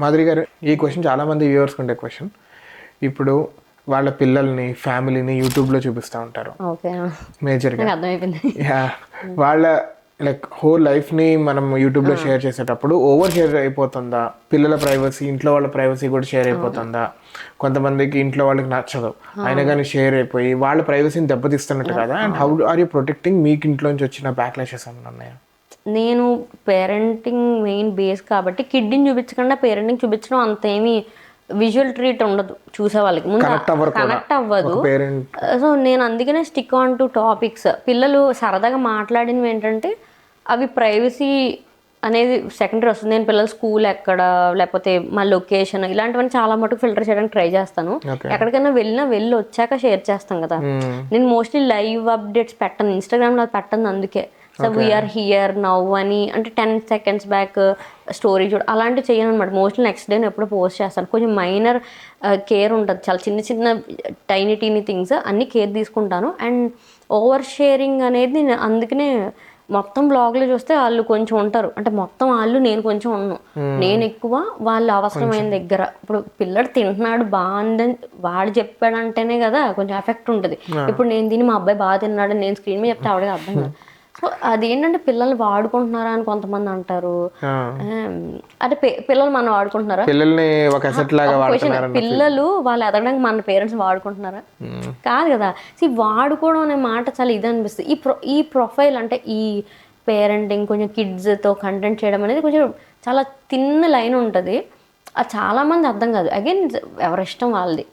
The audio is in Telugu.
మాధురి గారు, ఈ క్వశ్చన్ చాలామంది వ్యూవర్స్కి ఉండే క్వశ్చన్. ఇప్పుడు వాళ్ళ పిల్లల్ని ఫ్యామిలీని యూట్యూబ్లో చూపిస్తూ ఉంటారు మేజర్గా. వాళ్ళ లైక్ హోల్ లైఫ్ని మనం యూట్యూబ్లో షేర్ చేసేటప్పుడు ఓవర్ షేర్ అయిపోతుందా? పిల్లల ప్రైవసీ, ఇంట్లో వాళ్ళ ప్రైవసీ కూడా షేర్ అయిపోతుందా? కొంతమందికి ఇంట్లో వాళ్ళకి నచ్చదు, అయినా కానీ షేర్ అయిపోయి వాళ్ళ ప్రైవసీని దెబ్బతీస్తున్నట్టు కదా. And how are you protecting? మీకు ఇంట్లోంచి వచ్చిన బ్యాక్లాషెస్ ఏమైనా ఉన్నాయా? నేను పేరెంటింగ్ మెయిన్ బేస్ కాబట్టి కిడ్ని చూపించకుండా పేరెంటింగ్ చూపించడం అంతేమీ విజువల్ ట్రీట్ ఉండదు చూసే వాళ్ళకి, ముందు కనెక్ట్ అవ్వదు. సో నేను అందుకనే స్టిక్ ఆన్ టు టాపిక్స్. పిల్లలు సరదాగా మాట్లాడినవి ఏంటంటే అవి ప్రైవసీ అనేది సెకండరీ వస్తుంది. నేను పిల్లల స్కూల్ ఎక్కడ, లేకపోతే మా లొకేషన్, ఇలాంటివన్నీ చాలా మటుకు ఫిల్టర్ చేయడానికి ట్రై చేస్తాను. ఎక్కడికైనా వెళ్ళి వచ్చాక షేర్ చేస్తాం కదా. నేను మోస్ట్లీ లైవ్ అప్డేట్స్ పెట్టను ఇన్స్టాగ్రామ్లో, పెట్టను. అందుకే సో వీఆర్ హియర్ నౌ అని అంటే 10 seconds బ్యాక్ స్టోరీ చూడ అలాంటివి చేయను అనమాట. మోస్ట్లీ నెక్స్ట్ డే ఎప్పుడు పోస్ట్ చేస్తాను. కొంచెం మైనర్ కేర్ ఉంటుంది, చాలా చిన్న టైనీ థింగ్స్ అన్నీ కేర్ తీసుకుంటాను. అండ్ ఓవర్ షేరింగ్ అనేది నేను అందుకనే మొత్తం బ్లాగ్లో చూస్తే వాళ్ళు కొంచెం ఉంటారు, అంటే మొత్తం వాళ్ళు నేను కొంచెం ఉన్నాను. నేను ఎక్కువ వాళ్ళు అవసరమైన దగ్గర. ఇప్పుడు పిల్లడు తింటున్నాడు బాగుందని వాడు చెప్పాడంటేనే కదా కొంచెం ఎఫెక్ట్ ఉంటుంది. ఇప్పుడు నేను తిని మా అబ్బాయి బాగా తిన్నాడు నేను స్క్రీన్ మీద చెప్తే ఆవిడగా అర్థం కాదు. సో అదేంటంటే పిల్లల్ని వాడుకుంటున్నారా అని కొంతమంది అంటారు. అంటే పిల్లలు మనం వాడుకుంటున్నారా? పిల్లలు వాళ్ళు ఎదగడానికి మన పేరెంట్స్ వాడుకుంటున్నారా? కాదు కదా. వాడుకోవడం అనే మాట చాలా ఇది అనిపిస్తుంది. ఈ ప్రొఫైల్ అంటే ఈ పేరెంటింగ్ కొంచెం కిడ్స్తో కంటెంట్ చేయడం అనేది కొంచెం చాలా తిన్న లైన్ ఉంటుంది. అది చాలామంది అర్థం కాదు. అగైన్ ఎవరి ఇష్టం వాళ్ళది.